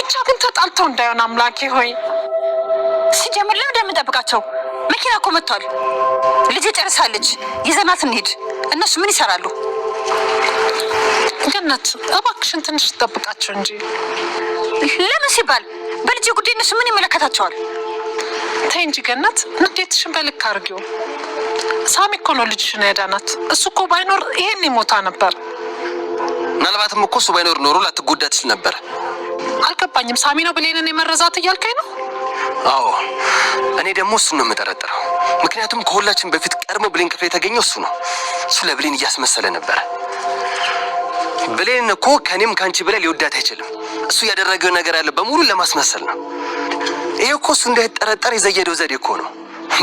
ብቻ ግን ተጣልተው እንዳይሆን አምላኬ ሆይ። ሲጀምር ለምን እንደምንጠብቃቸው? መኪና እኮ መጥቷል። ልጅ ጨርሳለች። ይዘናት እንሂድ። እነሱ ምን ይሰራሉ? ገነት እባክሽን ትንሽ ተጠብቃቸው እንጂ። ለምን ሲባል? በልጅ ጉዳይ እነሱ ምን ይመለከታቸዋል? ተይ እንጂ ገነት፣ ንዴትሽን በልክ አድርጊው። ሳሚ እኮ ነው ልጅሽን ያዳናት። እሱ እኮ ባይኖር ይሄን ይሞታ ነበር። ምናልባትም እኮ እሱ ባይኖር ኖሮ ላትጎዳ ትችል ነበር። አልገባኝም። ሳሚ ነው ብሌንን የመረዛት እያልከኝ ነው? አዎ፣ እኔ ደግሞ እሱን ነው የምጠረጥረው። ምክንያቱም ከሁላችን በፊት ቀድሞ ብሌን ክፍል የተገኘው እሱ ነው። እሱ ለብሌን እያስመሰለ ነበር። ብሌን እኮ ከኔም ካንቺ በላይ ሊወዳት አይችልም። እሱ ያደረገው ነገር ያለ በሙሉ ለማስመሰል ነው። ይሄ እኮ እሱ እንዳይጠረጠር የዘየደው ዘዴ እኮ ነው።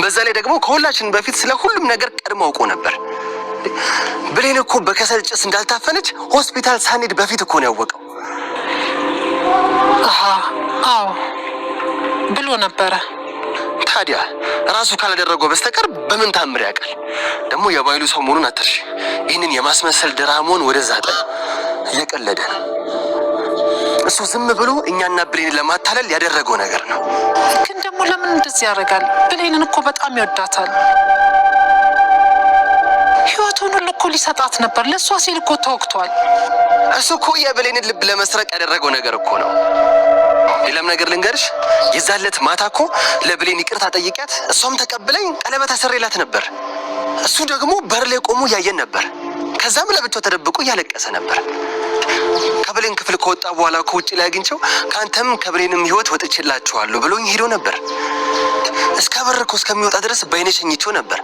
በዛ ላይ ደግሞ ከሁላችን በፊት ስለ ሁሉም ነገር ቀድሞ አውቆ ነበር። ብሌን እኮ በከሰል ጭስ እንዳልታፈነች ሆስፒታል ሳንሄድ በፊት እኮ ነው ያወቀው። አዎ ብሎ ነበረ። ታዲያ ራሱ ካላደረገው በስተቀር በምን ታምር ያውቃል? ደግሞ የባይሉ ሰው መሆኑን አትርሺ። ይህንን የማስመሰል ድራማውን ወደዛ ጠ እየቀለደ ነው። እሱ ዝም ብሎ እኛና ብሌንን ለማታለል ያደረገው ነገር ነው። ግን ደግሞ ለምን እንደዚህ ያደርጋል? ብሌንን እኮ በጣም ይወዳታል። ህይወቱን ሁሉ እኮ ሊሰጣት ነበር። ለእሷ ሲል እኮ ተወግቷል። እሱ እኮ የብሌንን ልብ ለመስረቅ ያደረገው ነገር እኮ ነው። ሌላም ነገር ልንገርሽ፣ የዛለት ማታ እኮ ለብሌን ይቅርታ ጠይቂያት፣ እሷም ተቀብለኝ ቀለበት አሰሬላት ነበር። እሱ ደግሞ በር ላይ ቆሞ ያየን ነበር። ከዛም ለብቻው ተደብቆ እያለቀሰ ነበር። ከብሌን ክፍል ከወጣ በኋላ ከውጭ ላይ አግኝቸው ከአንተም ከብሌንም ህይወት ወጥቼላችኋለሁ ብሎኝ ሄዶ ነበር። እስከ በር እኮ እስከሚወጣ ድረስ በአይኔ ሸኝቼው ነበር።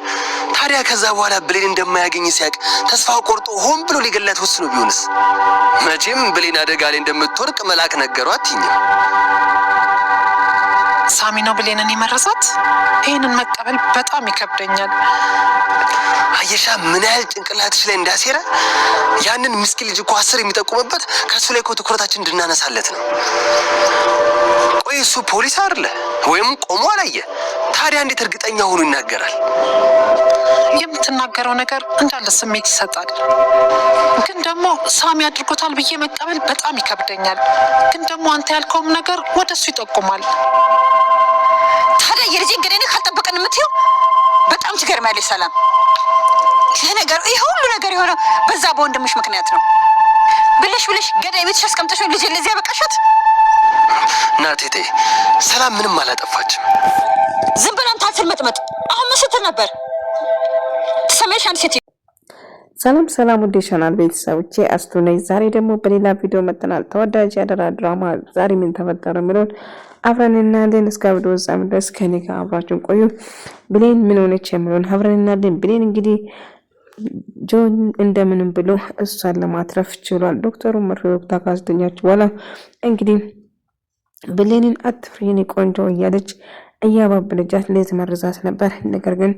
ታዲያ ከዛ በኋላ ብሌን እንደማያገኝ ሲያቅ ተስፋ ቆርጦ ሆን ብሎ ሊገላት ወስኖ ቢሆንስ? መቼም ብሌን አደጋ ላይ እንደምትወርቅ መልአክ ነገሯት አትይኝም። ሳሚ ነው ብሌንን የመረዛት። ይህንን መቀበል በጣም ይከብደኛል። አየሻ ምን ያህል ጭንቅላትሽ ላይ እንዳሴረ። ያንን ምስኪን ልጅ እኮ 10 የሚጠቁምበት ከሱ ላይ እኮ ትኩረታችን እንድናነሳለት ነው። ቆይ እሱ ፖሊስ አይደለ ወይም ቆሞ አላየ? ታዲያ እንዴት እርግጠኛ ሆኖ ይናገራል? የምትናገረው ነገር እንዳለ ስሜት ይሰጣል። ግን ደግሞ ሳሚ አድርጎታል ብዬ መቀበል በጣም ይከብደኛል። ግን ደግሞ አንተ ያልከውም ነገር ወደሱ ይጠቁማል። ታዲያ የልጅ እንግዲህ ካልጠበቀን የምትይው በጣም ትገርማለች ሰላም። ለነገሩ ይሄ ሁሉ ነገር የሆነው በዛ በወንድምሽ ምክንያት ነው። ብለሽ ገዳይ ቤትሽ አስቀምጠሽ ነው ልጅ ለዚህ ያበቃሻት። ናቴቴ ሰላም ምንም አላጠፋችም። ዝም ብላ አንተ አትመጥመጥ። አሁን ምን ስትል ነበር? ተሰማሽ አንቺ ሴት። ሰላም ውዴ ቻናል ቤተሰቦቼ አስቱ ነኝ። ዛሬ ደግሞ በሌላ ቪዲዮ መጥተናል። ተወዳጅ ያደራ ድራማ ዛሬ ምን ተፈጠረ የሚለውን አብረን እናያለን። እስከ ቪዲዮ ዛም ድረስ ከኔ ጋር አብራችሁን ቆዩ። ብሌን ምን ሆነች የሚለውን አብረን እናያለን። ብሌን እንግዲህ ጆን እንደምንም ብሎ እሷን ለማትረፍ ችሏል። ዶክተሩ መርፌ ካስደኛች በኋላ እንግዲህ ብሌንን አትፍሪኝ ቆንጆ እያለች እያባበለቻት ልትመርዛት ነበር። ነገር ግን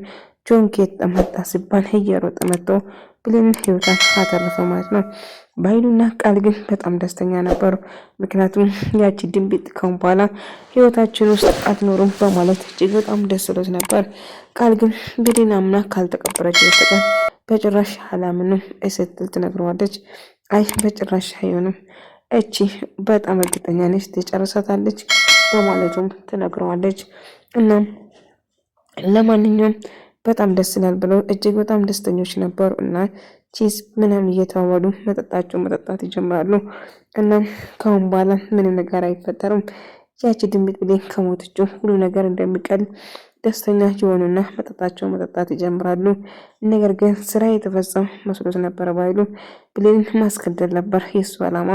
ጆን ኬት መጣ ሲባል እየሮጠ መጥቶ ብሌንን ህይወቷን አተረፈው ማለት ነው። ባይሉና ቃል ግን በጣም ደስተኛ ነበሩ። ምክንያቱም ያቺ ድንቢጥ ከሆነ በኋላ ህይወታችን ውስጥ አትኖሩም በማለት እጅግ በጣም ደስ ብሎት ነበር። ቃል ግን ብሌን አምና ካልተቀበረች በስተቀር በጭራሽ አላምንም ስትል ትነግረዋለች። አይ በጭራሽ አይሆንም፣ እቺ በጣም እርግጠኛ ነች ትጨርሳታለች በማለቱም ትነግረዋለች። እና ለማንኛውም በጣም ደስ ይላል ብለው እጅግ በጣም ደስተኞች ነበሩ። እና ቺዝ ምንም እየተዋወዱ መጠጣት ይጀምራሉ። እና ካሁን በኋላ ምንም ነገር አይፈጠርም። ያቺ ድንቢጥ ብሌን ከሞተችው ሁሉ ነገር እንደሚቀል ደስተኛ የሆኑና መጠጣት ይጀምራሉ። ነገር ግን ስራ የተፈጸመ መስሎት ነበር። ባይሉ ብሌንን ማስገደል ነበር የሱ ዓላማ።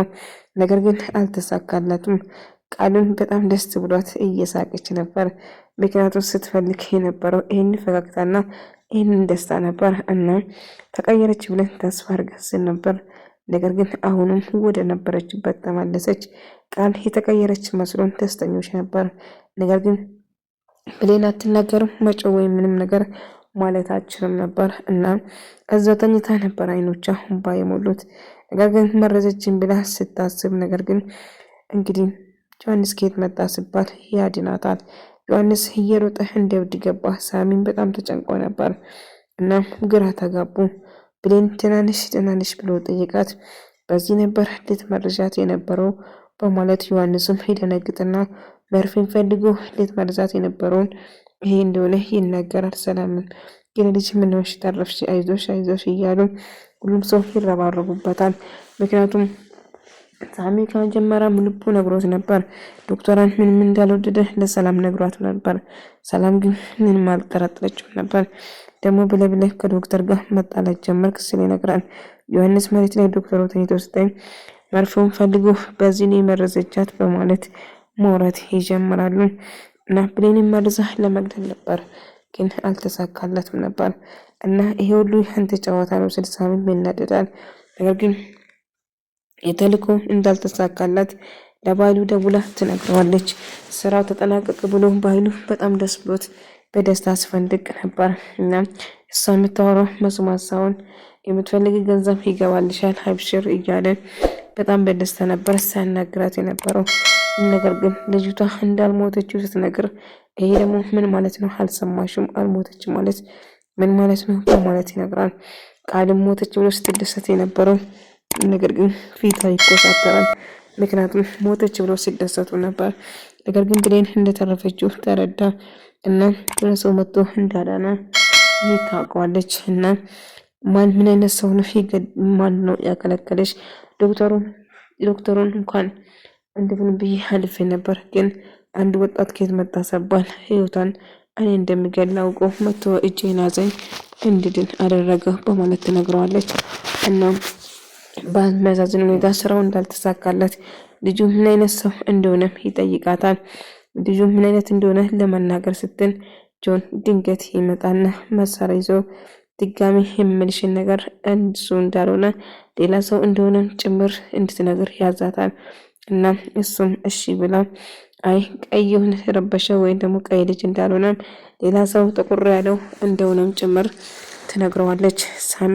ነገር ግን አልተሳካላትም። ቃሉን በጣም ደስ ብሏት እየሳቀች ነበር። ምክንያቱም ስትፈልግ የነበረው ይህን ፈገግታና ይህንን ደስታ ነበር። እና ተቀየረች ብለን ተስፋ አድርገን ነበር። ነገር ግን አሁንም ወደ ነበረችበት ተመለሰች። ቃል የተቀየረች መስሎን ደስተኞች ነበር። ነገር ግን ብሌን አትናገርም፣ መጮህ ወይም ምንም ነገር ማለት አትችልም ነበር። እና እዛ ተኝታ ነበር አይኖቿ እንባ የሞሉት። ነገር ግን መረዘችን ብላ ስታስብ ነገር ግን እንግዲህ ዮሐንስ ከየት መጣ ሲባል ያድናታል። ዮሐንስ እየሮጠ እንደብድ ገባ። ሳሚን በጣም ተጨንቆ ነበር እና ግራ ተጋቡ። ብሌን ትናንሽ ብሎ ጠየቃት። በዚህ ነበር ልትመርዣት የነበረው በማለት ዮሐንስም ይደነግጥና መርፌን ፈልጎ ልትመርዛት የነበረውን ይሄ እንደሆነ ይናገራል። ሰላምም ግን ልጅ ምን ሆንሽ? ተረፍሽ? አይዞሽ አይዞሽ እያሉ ሁሉም ሰው ይረባረቡበታል። ምክንያቱም ሳሚ ከመጀመሪያም ልቡ ነግሮት ነበር። ዶክተሯን ምንም እንዳልወደደ ለሰላም ነግሯት ነበር። ሰላም ግን ምንም አልጠረጠረችም ነበር። ደግሞ ብለህ ከዶክተር ጋር መጣላት ጀመርክ ሲል ይነግራል። ዮሐንስ መሬት ላይ ዶክተሩ ተኝቶ ሲታይ መርፌውን ፈልጎ በዚህ ነው የመረዘቻት በማለት ማውራት ይጀምራሉ። እና ብሌንን መርዛ ለመግደል ነበር ግን አልተሳካለትም ነበር። እና ይሄ ሁሉ አንተ ጨዋታ ነው ሲል ሳሚም ይናደዳል። ነገር ግን የተልኮ እንዳልተሳካላት ለባይሉ ደውላ ትነግረዋለች። ስራው ተጠናቀቀ ብሎ ባይሉ በጣም ደስ ብሎት በደስታ አስፈንድቅ ነበር። እና እሷ የምታወራው መስማት ሳይሆን የምትፈልግ ገንዘብ ይገባልሻል አብሽር እያለ በጣም በደስታ ነበር ሲያናግራት የነበረው። ነገር ግን ልጅቷ እንዳልሞተችው ስትነግር ይሄ ደግሞ ምን ማለት ነው? አልሰማሽም? አልሞተች ማለት ምን ማለት ነው? በማለት ይነግራል። ቃልም ሞተች ብሎ ስትደሰት የነበረው ነገር ግን ፊቷ ይኮሳተራል። ምክንያቱም ሞተች ብሎ ሲደሰቱ ነበር። ነገር ግን ብሌን እንደተረፈችው ተረዳ እና ሰው መጥቶ እንዳዳና ታውቀዋለች። እና ምን አይነት ሰው ነው? ማን ነው ያከለከለሽ? ዶክተሩን እንኳን እንደምን ብዬ አልፌ ነበር፣ ግን አንድ ወጣት ከየት መጣ ሰባል ህይወቷን እኔ እንደሚገል አውቆ መቶ እጄን ያዘኝ እንድድን አደረገ በማለት ትነግረዋለች። እና በሚያሳዝን ሁኔታ ስራው እንዳልተሳካለት ልጁ ምን አይነት ሰው እንደሆነ ይጠይቃታል። ልጁ ምን አይነት እንደሆነ ለመናገር ስትል ጆን ድንገት ይመጣና መሳሪያ ይዞ ድጋሚ የምልሽን ነገር እንሱ እንዳልሆነ ሌላ ሰው እንደሆነ ጭምር እንድትነግር ያዛታል። እና እሱም እሺ ብላ አይ ቀይ የሆነ ረበሸ ወይም ደግሞ ቀይ ልጅ እንዳልሆነ ሌላ ሰው ጥቁር ያለው እንደሆነም ጭምር ትነግረዋለች። ሳም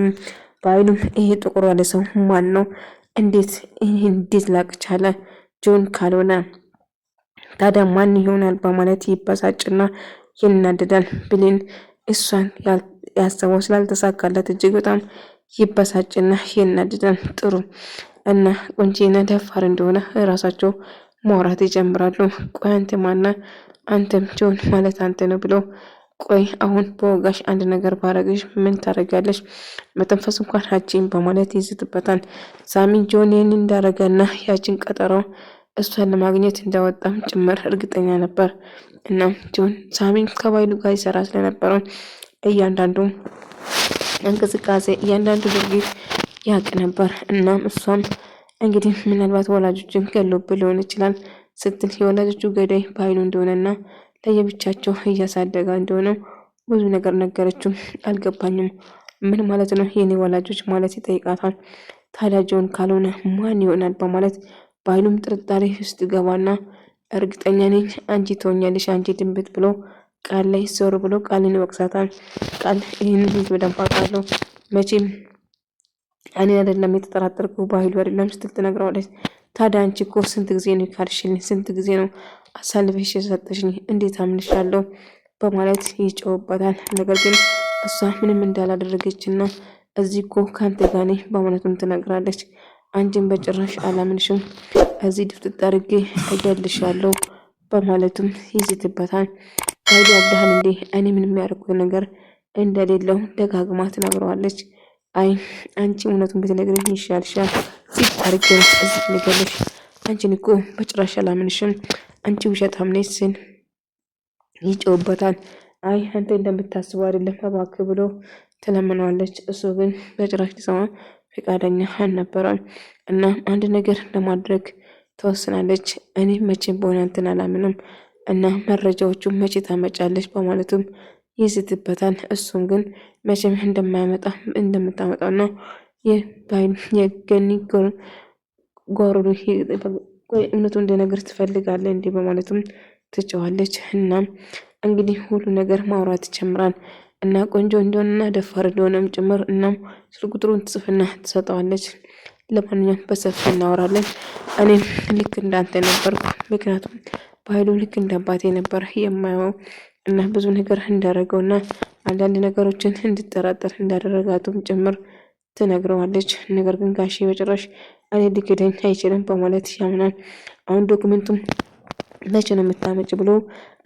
ባይሉም ይሄ ጥቁር ያለ ሰው ማን ነው? እንዴት ላቅ ቻለ? ጆን ካልሆነ ታዲያ ማን ይሆናል? በማለት ይበሳጭና ይናደዳል። ብሌን እሷን ያሰበው ስላልተሳካለት እጅግ በጣም ይበሳጭና ይናደዳል። ጥሩ እና ቆንጂና ደፋር እንደሆነ ራሳቸው ማውራት ይጀምራሉ። ቆይ አንተ ማና? አንተም ጆን ማለት አንተ ነው ብሎ ቆይ አሁን በወጋሽ አንድ ነገር ባረግሽ ምን ታረጋለሽ? መተንፈስ እንኳን አቺን በማለት ይዝትበታል። ሳሚ ጆን ይህን እንዳረገና ያቺን ቀጠሮ እሷን ለማግኘት እንዳወጣም ጭምር እርግጠኛ ነበር። እና ጆን ሳሚ ከባይሉ ጋር ይሰራ ስለነበረው እያንዳንዱ እንቅስቃሴ እያንዳንዱ ድርጊት ያቅ ነበር። እናም እሷም እንግዲህ ምናልባት ወላጆችን ገሎብ ሊሆን ይችላል ስትል የወላጆቹ ገዳይ ባይሉ እንደሆነና ለየብቻቸው እያሳደጋ እንደሆነ ብዙ ነገር ነገረችው። አልገባኝም፣ ምን ማለት ነው የኔ ወላጆች ማለት ይጠይቃታል። ታዲያ ጆን ካልሆነ ማን ይሆናል በማለት ባይሉም ጥርጣሬ ውስጥ ገባና እርግጠኛ ነኝ አንቺ ትሆኛለሽ አንቺ ድንብት ብሎ ቃል ላይ ዞር ብሎ ቃልን ይወቅሳታል። ቃል ይህንን ህዝብ ደንፋቃለሁ መቼም እኔ አይደለም የተጠራጠርኩ ባይሉ አይደለም ስትል ትነግረዋለች። ታዲያ አንቺ እኮ ስንት ጊዜ ነው ካልሽልኝ? ስንት ጊዜ ነው አሳልፈሽ የሰጠሽኝ? እንዴት አምንሻለሁ? በማለት ይጮህበታል። ነገር ግን እሷ ምንም እንዳላደረገችና እዚህ እኮ ከአንተ ጋር ነኝ በማለትም ትነግራለች። አንቺን በጭራሽ አላምንሽም፣ እዚህ ድፍጥጥ አድርጌ እገልሻለሁ በማለትም ይዝትበታል። ባይሉ አብዳሃል እንዴ? እኔ ምንም ያደረኩት ነገር እንደሌለው ደጋግማ ትነግረዋለች። አይ አንቺ እውነቱን ብትነግረኝ ይሻልሻል፣ ሲታርቅ እዚህ ልገልሽ፣ አንቺን እኮ በጭራሽ አላምንሽም፣ አንቺ ውሸታም ነሽ ሲል ይጮህበታል። አይ አንተ እንደምታስበው አይደለም እባክህ ብሎ ትለምነዋለች። እሱ ግን በጭራሽ ሊሰማ ፈቃደኛ አልነበረም። እና አንድ ነገር ለማድረግ ተወስናለች። እኔ መቼም በሆነ አንተን አላምንም እና መረጃዎቹ መቼ ታመጫለች በማለቱም ይዝትበታል። እሱም ግን መቼም እንደምታመጣውና የገኒ ጓሩሩ እውነቱ እንደነገር ትፈልጋለህ እንዲህ በማለቱም ትጨዋለች። እና እንግዲህ ሁሉ ነገር ማውራት ይጀምራል። እና ቆንጆ እንደሆነና ደፋር እንደሆነም ጭምር እናም ስልክ ቁጥሩን ትጽፍና ትሰጠዋለች። ለማንኛውም በሰፊ እናወራለን። እኔም ልክ እንዳንተ ነበርኩ፣ ምክንያቱም ባይሉ ልክ እንዳባቴ ነበር የማየው እና ብዙ ነገር እንዳደረገውና አንዳንድ ነገሮችን እንድጠራጠር እንዳደረጋቱም ጭምር ትነግረዋለች። ነገር ግን ጋሼ በጭራሽ እኔ ሊክደኝ አይችልም በማለት ያምናል። አሁን ዶክመንቱም መቼ ነው የምታመጭ ብሎ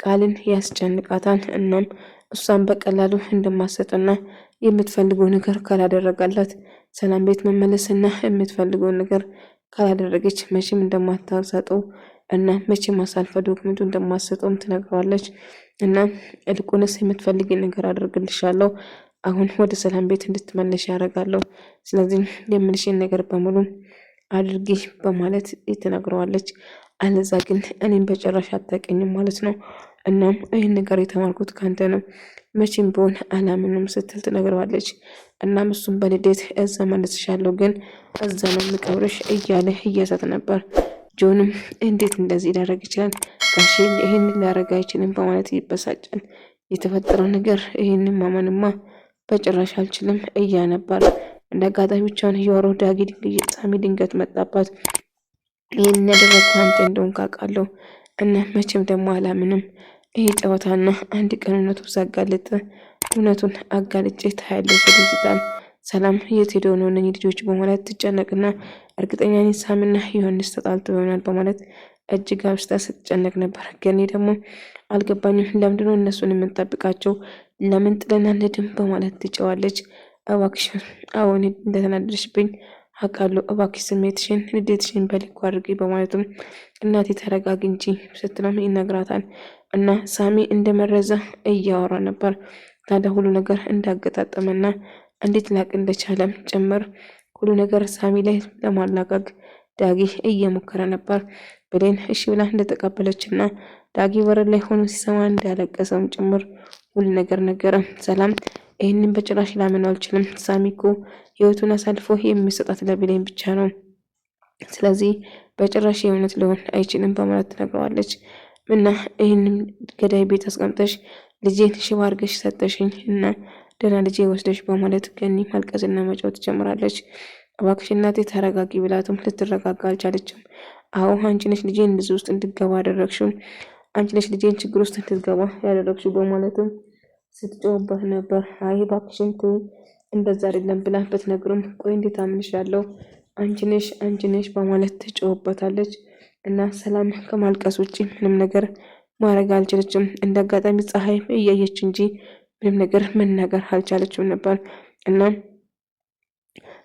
ቃልን ያስጨንቃታል። እናም እሷን በቀላሉ እንደማሰጥና የምትፈልገው ነገር ካላደረጋላት ሰላም ቤት መመለስና የምትፈልገውን ነገር ካላደረገች መቼም እንደማታሰጠው እና መቼም አሳልፈ ዶክመንቱ እንደማሰጠውም ትነግረዋለች። እና እልቁንስ የምትፈልጊ ነገር አድርግልሻለሁ፣ አሁን ወደ ሰላም ቤት እንድትመለሽ ያደርጋለሁ። ስለዚህ የምልሽን ነገር በሙሉ አድርጊ በማለት ትነግረዋለች። አለዛ ግን እኔም በጭራሽ አታውቅኝም ማለት ነው። እናም ይህን ነገር የተማርኩት ካንተ ነው፣ መቼም ቢሆን አላምንም ስትል ትነግረዋለች። እናም እሱም በንዴት እዛ መልስሻለሁ፣ ግን እዛ ነው የምቀብርሽ እያለ እያሳት ነበር። ጆንም እንዴት እንደዚህ ሊያደርግ ይችላል? ጋሼ ይህን ሊያደርግ አይችልም በማለት ይበሳጫል። የተፈጠረው ነገር ይህንን ማመንማ በጭራሽ አልችልም እያ ነበር። እንደ አጋጣሚ ብቻውን እያወራሁ ዳጊ ሳሚ ድንገት መጣባት። ይህን ያደረግኩ አንተ እንደሆንክ አውቃለሁ እና መቼም ደግሞ አላምንም። ይሄ ጨዋታና አንድ ቀን እውነቱ ሳጋልጥ እውነቱን አጋልጬ ታያለህ ሲል ሰላም የት ሄደው ነው እነኚህ ልጆች በማለት ትጨነቅና እርግጠኛ ነኝ ሳሚና ዮሐንስ ተጣልተው ይሆናል በማለት እጅግ አብስታ ስትጨነቅ ነበር። ገኒ ደግሞ አልገባኝም፣ ለምንድነው እነሱን የምንጠብቃቸው? ለምን ጥለን አንሄድም? በማለት ትጨዋለች። እባክሽ አሁን እንደተናደድሽብኝ አውቃለሁ፣ እባክሽ ስሜትሽን ንዴትሽን በልኩ አድርጊ በማለትም እናቴ ተረጋጊ እንጂ ስትለም ይነግራታል። እና ሳሚ እንደመረዘ እያወራ ነበር። ታዲያ ሁሉ ነገር እንዳገጣጠመና እንዴት ላቅ እንደቻለም ጭምር ሁሉ ነገር ሳሚ ላይ ለማላቀቅ ዳጊ እየሞከረ ነበር። ብሌን እሺ ብላ እንደተቀበለችና ዳጊ በር ላይ ሆኖ ሲሰማ እንዳለቀሰውም ጭምር ሁሉ ነገር ነገረ። ሰላም ይህንን በጭራሽ ላምን አልችልም፣ ሳሚ እኮ ህይወቱን አሳልፎ የሚሰጣት ለብሌን ብቻ ነው፣ ስለዚህ በጭራሽ የእውነት ሊሆን አይችልም በማለት ትነግረዋለች። እና ይህንን ገዳይ ቤት አስቀምጠሽ ልጄን ሽባ አድርገሽ ሰጠሽኝ እና ደህና ልጄ ወስደሽ በማለት ገኒ ማልቀስና መጫወት ትጀምራለች። እባክሽ እናቴ ተረጋጊ ብላትም ልትረጋጋ አልቻለችም። አዎ አንቺ ነሽ ልጄን እንደዚህ ውስጥ እንድትገባ ያደረግሽው፣ አንቺ ነሽ ልጄን ችግር ውስጥ እንድትገባ ያደረግሽው በማለትም ስትጮህበት ነበር። አይ እባክሽን ተይ እንደዛ አይደለም ብላ ብትነግርም ቆይ እንዴት አምንሻለሁ አንቺ ነሽ በማለት ትጮህበታለች። እና ሰላም ከማልቀስ ውጭ ምንም ነገር ማድረግ አልቻለችም። እንደ አጋጣሚ ፀሐይ እያየች እንጂ ምንም ነገር መናገር አልቻለችም ነበር። እና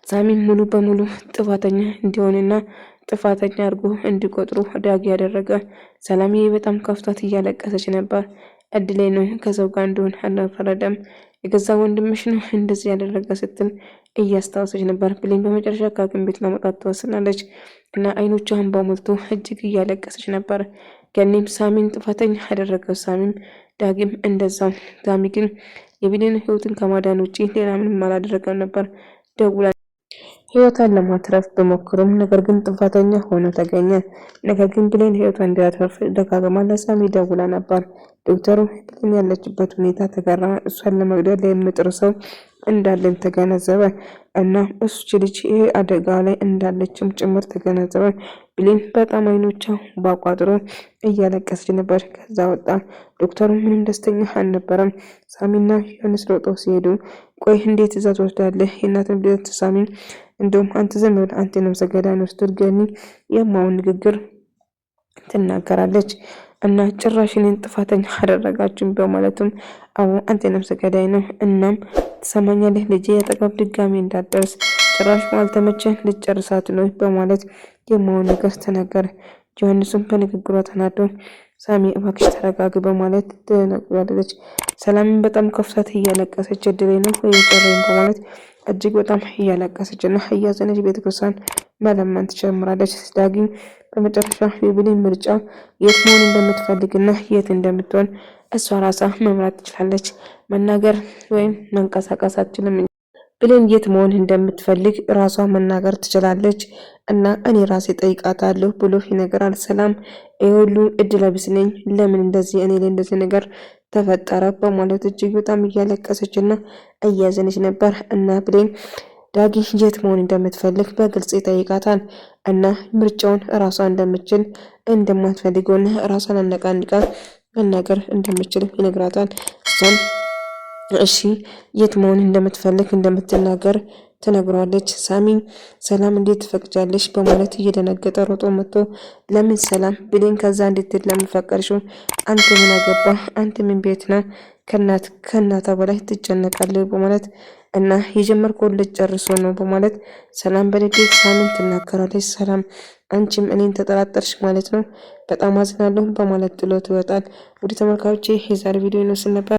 ሳሚን ሙሉ በሙሉ ጥፋተኛ እንዲሆንና ጥፋተኛ አድርጎ እንዲቆጥሩ ዳጊ ያደረገ። ሰላምዬ በጣም ከፍቷት እያለቀሰች ነበር። እድሌ ነው ከሰው ጋር እንደሆን አልፈረደም፣ የገዛ ወንድምሽ ነው እንደዚህ ያደረገ ስትል እያስታወሰች ነበር። ብሌን በመጨረሻ ከሐኪም ቤት ለመውጣት ትወስናለች እና አይኖቿን በሞልቶ እጅግ እያለቀሰች ነበር። ገኒም ሳሚን ጥፋተኛ ያደረገው ሳሚም ዳጊም እንደዛው። ሳሚ ግን የብሌን ህይወትን ከማዳን ውጪ ሌላ ምንም አላደረገም ነበር። ደውላ ህይወቷን ለማትረፍ በሞክሩም ነገር ግን ጥፋተኛ ሆኖ ተገኘ። ነገር ግን ብሌን ህይወቷን እንዲያተርፍ ደጋግማ ለሳሚ ደውላ ነበር። ዶክተሩ ብሌን ያለችበት ሁኔታ ተገረመ። እሷን ለመግደል የምጥር ሰው እንዳለን ተገነዘበ እና እሱ ልጅ ይሄ አደጋ ላይ እንዳለችም ጭምር ተገነዘበ። ብሌን በጣም አይኖቿ ባቋጥሮ እያለቀሰች ነበር። ከዛ ወጣ። ዶክተሩ ምንም ደስተኛ አልነበረም። ሳሚና ዮሐንስ ሮጠው ሲሄዱ ቆይ እንዴት እዛ ትወስዳለህ የእናትን ልደት ሳሚ፣ እንደውም አንተ ዘም ብለህ አንተ ነፍሰ ገዳይ ነው ስትል ገኒ የማውን ንግግር ትናገራለች። እና ጭራሽ እኔን ጥፋተኛ አደረጋችሁም በማለትም አዎ አንተ ነፍሰ ገዳይ ነው፣ እናም ትሰማኛለህ ልጄ አጠገብ ድጋሚ እንዳትደርስ ጭራሽ አልተመቸህ ልጨርሳት ነው በማለት የማውን ነገር ተናገረ። ዮሐንስም በንግግሯ ተናዶ ሳሚ እባክሽ ተረጋግ በማለት ትነግራለች። ሰላምን በጣም ከፍታት እያለቀሰች እድሌ ነው ወይም በማለት እጅግ በጣም እያለቀሰች እና እያዘነች ቤተክርስቲያን መለመን ትጀምራለች። ዳጊ በመጨረሻ የብሌን ምርጫ የት መሆን እንደምትፈልግና የት እንደምትሆን እሷ ራሷ መምራት ትችላለች። መናገር ወይም መንቀሳቀስ አትችልም። ብሌን የት መሆን እንደምትፈልግ ራሷ መናገር ትችላለች እና እኔ ራሴ ጠይቃታለሁ ብሎ ይነግራል። ሰላም ይሁሉ እድለ ቢስ ነኝ፣ ለምን እንደዚህ እኔ ላይ እንደዚህ ነገር ተፈጠረ በማለት እጅግ በጣም እያለቀሰች እና እያዘነች ነበር። እና ብሌን ዳጊ የት መሆን እንደምትፈልግ በግልጽ ይጠይቃታል እና ምርጫውን ራሷ እንደምችል እንደማትፈልገውና ራሷን አነቃንቃ መናገር እንደምችል ይነግራታል። እሷም እሺ የት መሆን እንደምትፈልግ እንደምትናገር ትነግረዋለች። ሳሚም ሰላም እንዴት ትፈቅጃለሽ በማለት እየደነገጠ ሮጦ መጥቶ ለምን ሰላም ብሌን ከዛ እንድትሄድ ለምን ፈቀድሽው? አንተ ምን አገባ? አንተ ምን ቤት ነው? ከእናቷ በላይ ትጨነቃለህ በማለት እና የጀመርከውን ልጨርሶ ነው በማለት ሰላም በንዴት ሳሚን ትናገራለች። ሰላም አንቺም እኔን ተጠራጠርሽ ማለት ነው፣ በጣም አዝናለሁ በማለት ጥሎት ይወጣል። ወደ ተመልካቾቼ የዛሬ ቪዲዮ ይመስል ነበር።